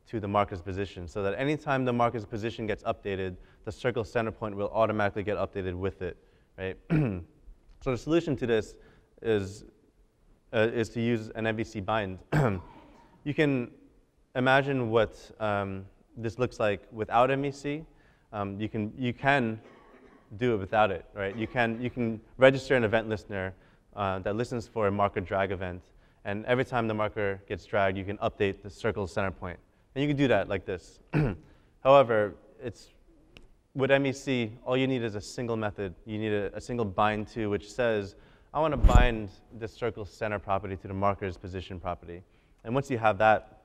to the marker's position, so that anytime the marker's position gets updated, the circle center point will automatically get updated with it, right? So the solution to this is to use an MVC bind. You can imagine what this looks like without MVC. You can do it without it, right? You can register an event listener that listens for a marker drag event, and every time the marker gets dragged, you can update the circle's center point. And you can do that like this. However, with MVC, all you need is a single method. You need a single bind to, which says, I want to bind the circle's center property to the marker's position property. And once you have that,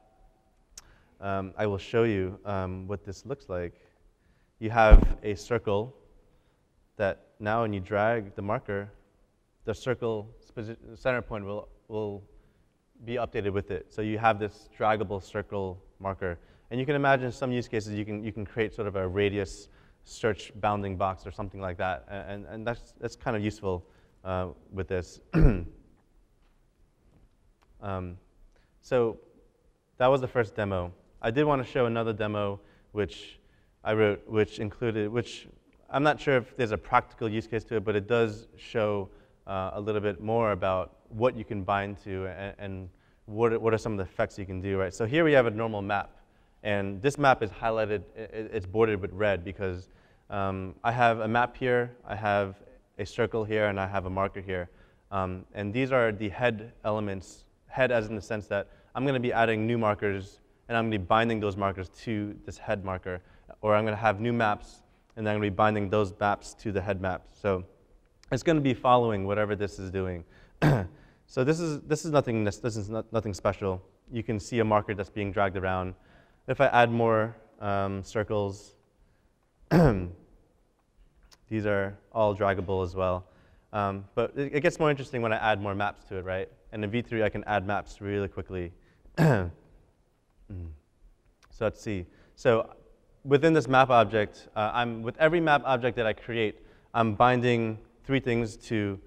I will show you what this looks like. You have a circle that now when you drag the marker, the circle's center point will be updated with it. So you have this draggable circle marker. And you can imagine some use cases you can create sort of a radius search bounding box or something like that. And that's kind of useful with this. So that was the first demo. I did want to show another demo which I wrote, which I'm not sure if there's a practical use case to it, but it does show a little bit more about what you can bind to and what are some of the effects you can do, right? So here we have a normal map. And this map is highlighted, it's bordered with red because I have a map here, I have a circle here, and I have a marker here. And these are the head elements, head as in the sense that I'm going to be adding new markers, and I'm going to be binding those markers to this head marker. or I'm going to have new maps, and then I'm going to be binding those maps to the head map. So it's going to be following whatever this is doing. So this is nothing special. You can see a marker that's being dragged around. If I add more circles, these are all draggable as well. But it gets more interesting when I add more maps to it, right? And in V3, I can add maps really quickly. So let's see. So within this map object, with every map object that I create, I'm binding three things to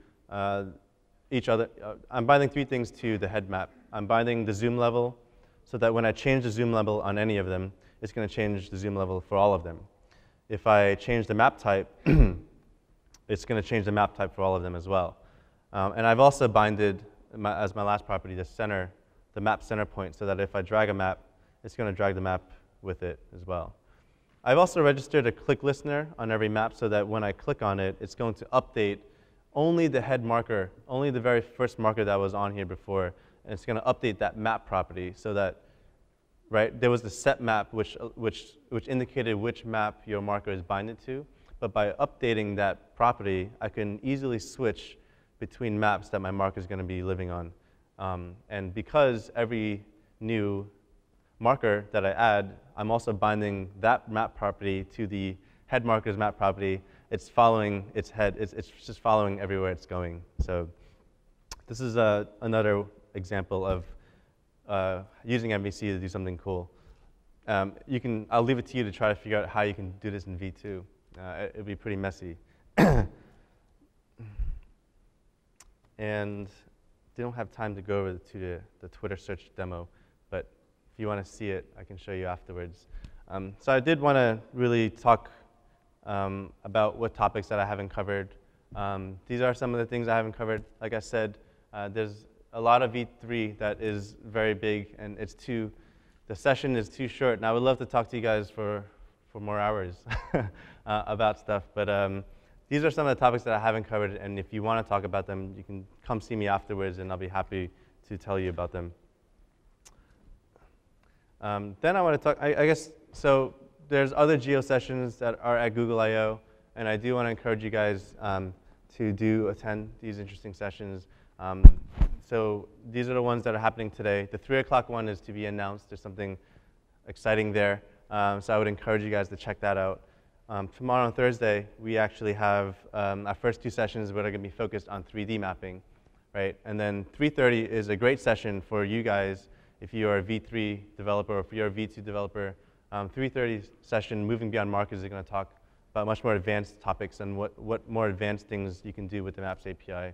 each other. I'm binding three things to the head map. I'm binding the zoom level so that when I change the zoom level on any of them, it's going to change the zoom level for all of them. If I change the map type, it's going to change the map type for all of them as well. And I've also binded, as my last property, the map center point, so that if I drag a map, it's going to drag the map with it as well. I've also registered a click listener on every map so that when I click on it, it's going to update only the head marker, only the very first marker that was on here before, and it's going to update that map property so that, right, there was the set map which indicated which map your marker is binded to, but by updating that property, I can easily switch between maps that my marker is going to be living on. And because every new marker that I add, I'm also binding that map property to the head marker's map property. It's following its head. It's just following everywhere it's going. So this is another example of using MVC to do something cool. I'll leave it to you to try to figure out how you can do this in V2. It'd be pretty messy. And they don't have time to go over to the Twitter search demo, but if you want to see it, I can show you afterwards. So I did want to really talk about what topics that I haven't covered. These are some of the things I haven't covered. Like I said, there's a lot of V3 that is very big, and the session is too short. And I would love to talk to you guys for more hours about stuff. But these are some of the topics that I haven't covered, and if you want to talk about them, you can come see me afterwards, and I'll be happy to tell you about them. Then I want to talk, I guess, so there's other Geo sessions that are at Google I/O, and I do want to encourage you guys to attend these interesting sessions. So these are the ones that are happening today. The 3 o'clock one is to be announced. There's something exciting there. So I would encourage you guys to check that out. Tomorrow on Thursday, we actually have our first 2 sessions that are going to be focused on 3D mapping, right? And then 3:30 is a great session for you guys if you are a V3 developer or if you're a V2 developer. 3:30 session, Moving Beyond Markers, is going to talk about much more advanced topics and what more advanced things you can do with the Maps API.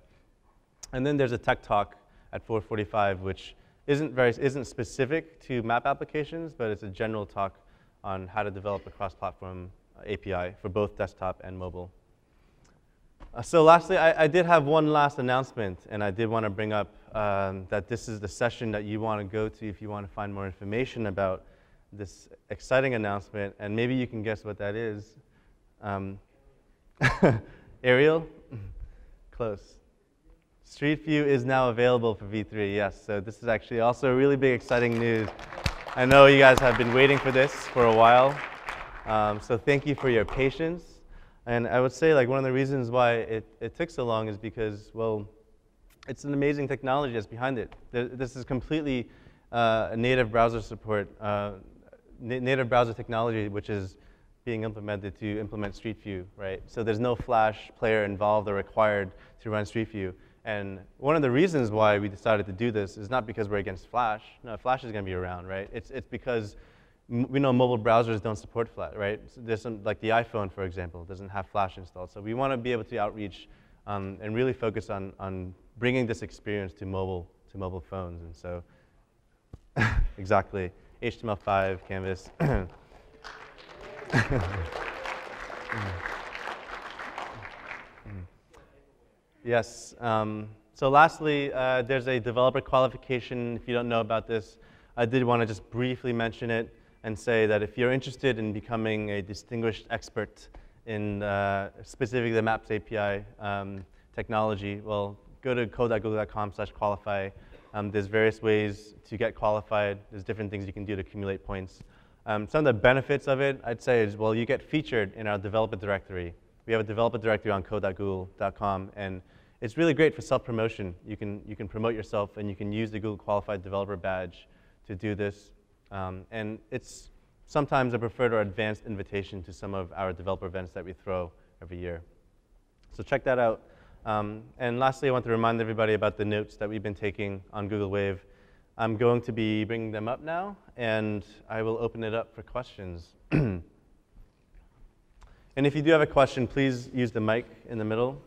And then there's a tech talk at 4:45, which isn't specific to map applications, but it's a general talk on how to develop a cross-platform API for both desktop and mobile. So lastly, I did have one last announcement, and I did want to bring up that this is the session that you want to go to if you want to find more information about this exciting announcement, and maybe you can guess what that is. Ariel? Close. Street View is now available for V3, yes. So this is actually also really big, exciting news. I know you guys have been waiting for this for a while. So thank you for your patience. And I would say like one of the reasons why it took so long is because, well, it's an amazing technology that's behind it. This is completely native browser support, native browser technology, which is being implemented to implement Street View, right? So there's no Flash player involved or required to run Street View. And one of the reasons why we decided to do this is not because we're against Flash. No, Flash is going to be around, right? It's because we know mobile browsers don't support Flash, right? So there's some, like the iPhone, for example, doesn't have Flash installed. So we want to be able to outreach and really focus on bringing this experience to mobile phones. And so, exactly, HTML5, Canvas. Yes. So lastly, there's a developer qualification. If you don't know about this, I did want to just briefly mention it and say that if you're interested in becoming a distinguished expert in specifically the Maps API technology, well, go to code.google.com/qualify. There's various ways to get qualified. There's different things you can do to accumulate points. Some of the benefits of it, I'd say, is, well, you get featured in our developer directory. We have a developer directory on code.google.com, and it's really great for self-promotion. You can promote yourself, and you can use the Google Qualified Developer Badge to do this. And it's sometimes a preferred or advanced invitation to some of our developer events that we throw every year. So check that out. And lastly, I want to remind everybody about the notes that we've been taking on Google Wave. I'm going to be bringing them up now, and I will open it up for questions. And if you do have a question, please use the mic in the middle.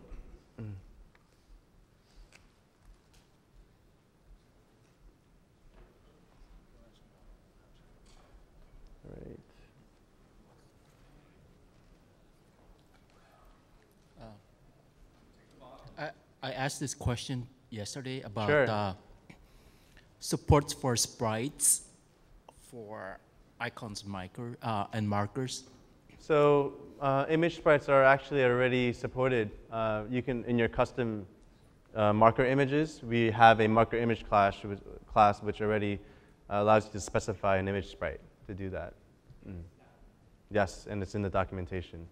I asked this question yesterday about Sure. Support for sprites for icons and markers. So image sprites are actually already supported. You can, in your custom marker images, we have a marker image class which already allows you to specify an image sprite to do that. Yes, and it's in the documentation.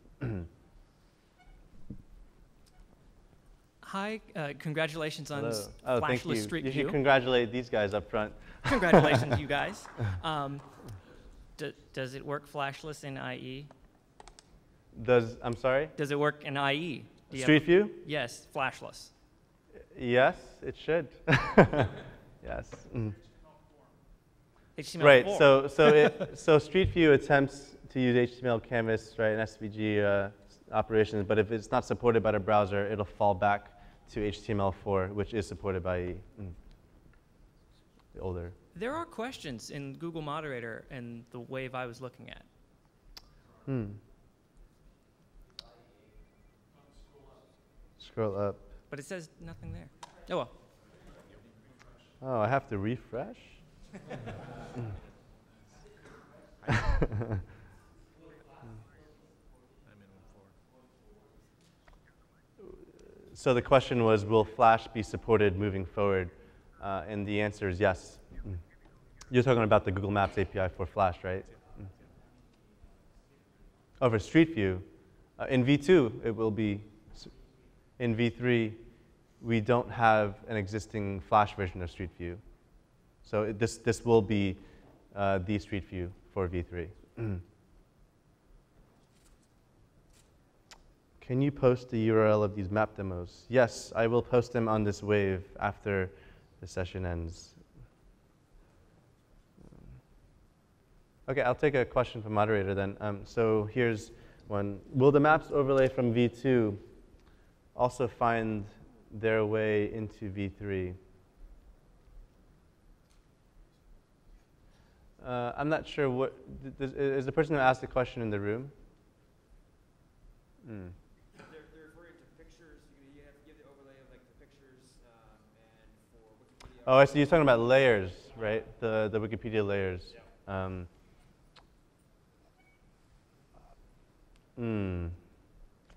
Hi, congratulations on Oh, thank you. Flashless Street You View. should congratulate these guys up front. Congratulations, you guys. Does it work flashless in IE? I'm sorry? Does it work in IE? Street View? Yes, flashless. Yes, it should. Yes. HTML4. Right, so Street View attempts to use HTML canvas, right, and SVG operations, but if it's not supported by the browser, it'll fall back to HTML4, which is supported by the older. There are questions in Google Moderator and the Wave I was looking at. Scroll up. But it says nothing there. Oh, well. Oh, I have to refresh? So the question was, will Flash be supported moving forward? And the answer is yes. You're talking about the Google Maps API for Flash, right? Oh, for Street View. In V2, it will be. In V3, we don't have an existing Flash version of Street View. So this will be the Street View for V3. Can you post the URL of these map demos? Yes, I will post them on this Wave after the session ends. OK, I'll take a question from moderator then. So here's one. Will the maps overlay from V2 also find their way into V3? I'm not sure what, is the person who asked the question in the room? They're referring to pictures. You have to give the overlay of like the pictures and for Wikipedia. Oh, I see. You're talking about layers, right? The Wikipedia layers. Yeah.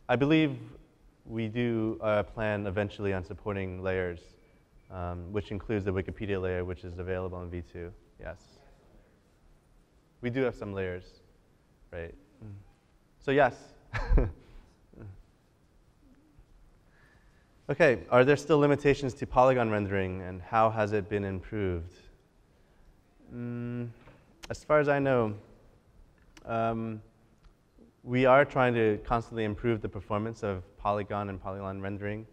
I believe we do plan eventually on supporting layers, which includes the Wikipedia layer, which is available in V2. Yes. We do have some layers, right? So yes. OK, are there still limitations to polygon rendering, and how has it been improved? As far as I know, we are trying to constantly improve the performance of polygon and polygon rendering.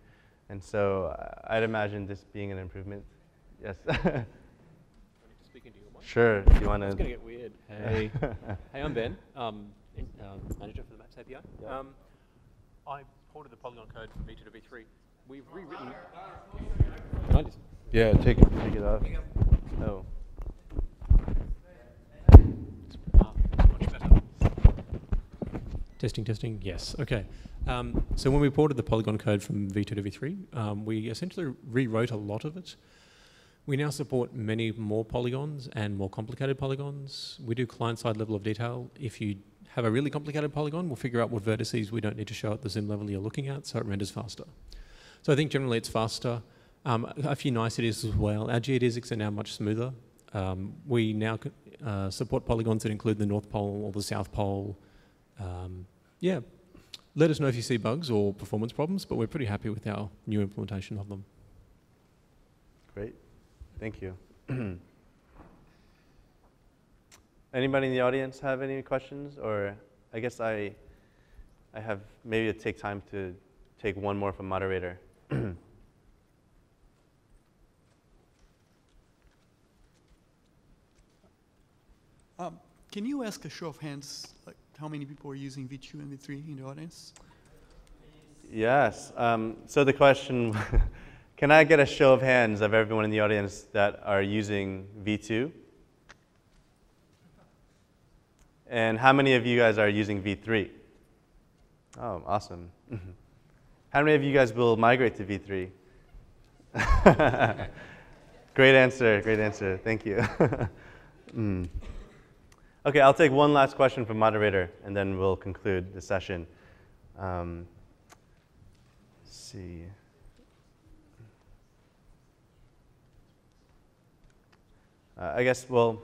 And so I'd imagine this being an improvement. Yes. Speak into your mic. Sure. Do you want to? It's going to get weird. Hey. Hey, I'm Ben, manager for the Maps API. Yeah. I ported the polygon code from V2 to V3. We've rewritten. Yeah, take it off. Oh. Much better. Testing, yes. OK. So when we ported the polygon code from V2 to V3, we essentially rewrote a lot of it. We now support many more polygons and more complicated polygons. We do client-side level of detail. If you have a really complicated polygon, we'll figure out what vertices we don't need to show at the zoom level you're looking at, so it renders faster. So I think generally it's faster. A few niceties as well. Our geodesics are now much smoother. We now support polygons that include the North Pole or the South Pole. Yeah, let us know if you see bugs or performance problems, but we're pretty happy with our new implementation of them. Great. Thank you. Anybody in the audience have any questions? Or I guess I have maybe to take time to take one more from moderator. Can you ask a show of hands, like how many people are using V2 and V3 in the audience? Yes. So the question, can I get a show of hands of everyone in the audience that are using V2? And how many of you guys are using V3? Oh, awesome. How many of you guys will migrate to V3? Great answer, great answer. Thank you. Okay, I'll take one last question from moderator, and then we'll conclude the session. Let's see. I guess, well,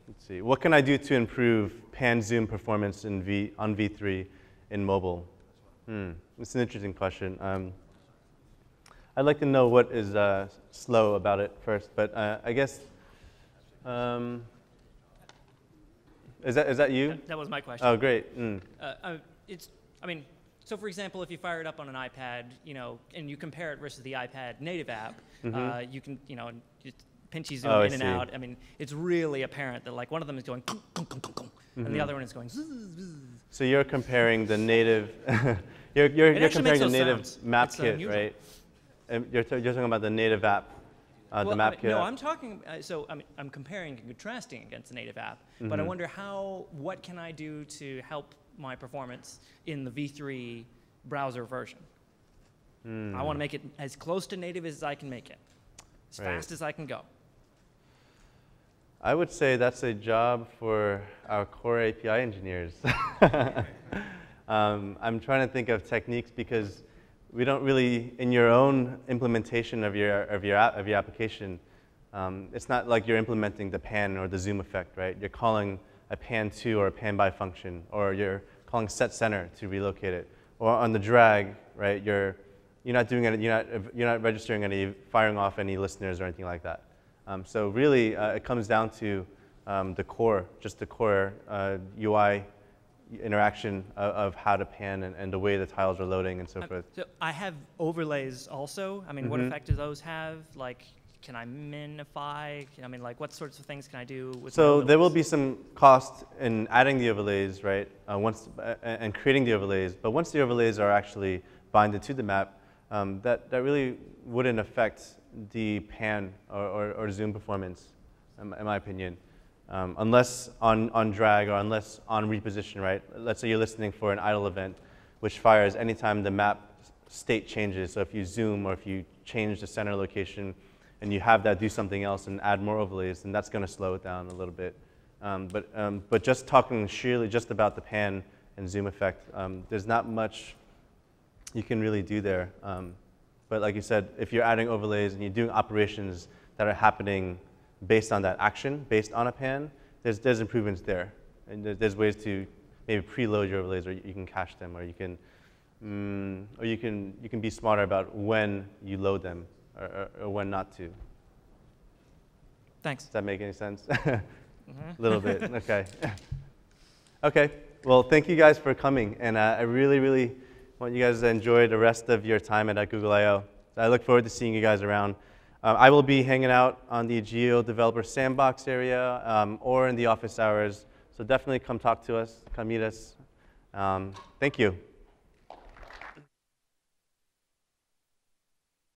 let's see. What can I do to improve pan zoom performance on V3 in mobile? It's an interesting question. I'd like to know what is slow about it first, but I guess, is that you? That was my question. Oh, great. So for example, if you fire it up on an iPad, and you compare it versus the iPad native app, you can, just pinchy zoom in and out. I mean, it's really apparent that like one of them is going and the other one is going zzz, zzz. So you're comparing the native, you're comparing the native map kit, right? And you're talking about the native app, the map kit. No, I'm talking. I'm comparing and contrasting against the native app. But I wonder what can I do to help my performance in the V3 browser version? I want to make it as close to native as I can make it, as fast as I can go. I would say that's a job for our core API engineers. I'm trying to think of techniques because we don't really, in your own implementation of your application, it's not like you're implementing the pan or the zoom effect, right? You're calling a pan to or a pan by function, or you're calling set center to relocate it, or on the drag, right? You're not doing any, you're not registering any, firing off any listeners or anything like that. So really, it comes down to the core, just the core UI interaction of how to pan and the way the tiles are loading and so forth. So I have overlays also. I mean, what effect do those have? Like, can I minify? I mean, like, what sorts of things can I do with So there will be some cost in adding the overlays, right? And creating the overlays. But once the overlays are actually binded to the map, that really wouldn't affect the pan or zoom performance, in my opinion. Unless on drag or unless on reposition, right? Let's say you're listening for an idle event, which fires anytime the map state changes. So if you zoom or if you change the center location and you have that do something else and add more overlays, then that's going to slow it down a little bit. But just talking sheerly just about the pan and zoom effect, there's not much you can really do there. But like you said, if you're adding overlays and you're doing operations that are happening based on that action, based on a pan, there's improvements there. And there's ways to maybe preload your overlays, or you can cache them, or you can be smarter about when you load them or when not to. Thanks. Does that make any sense? A little bit. Okay. Okay. Well, thank you guys for coming, and I really, really want you guys to enjoy the rest of your time at Google I/O. So I look forward to seeing you guys around. I will be hanging out on the Geo Developer Sandbox area or in the office hours. So definitely come talk to us, come meet us. Thank you.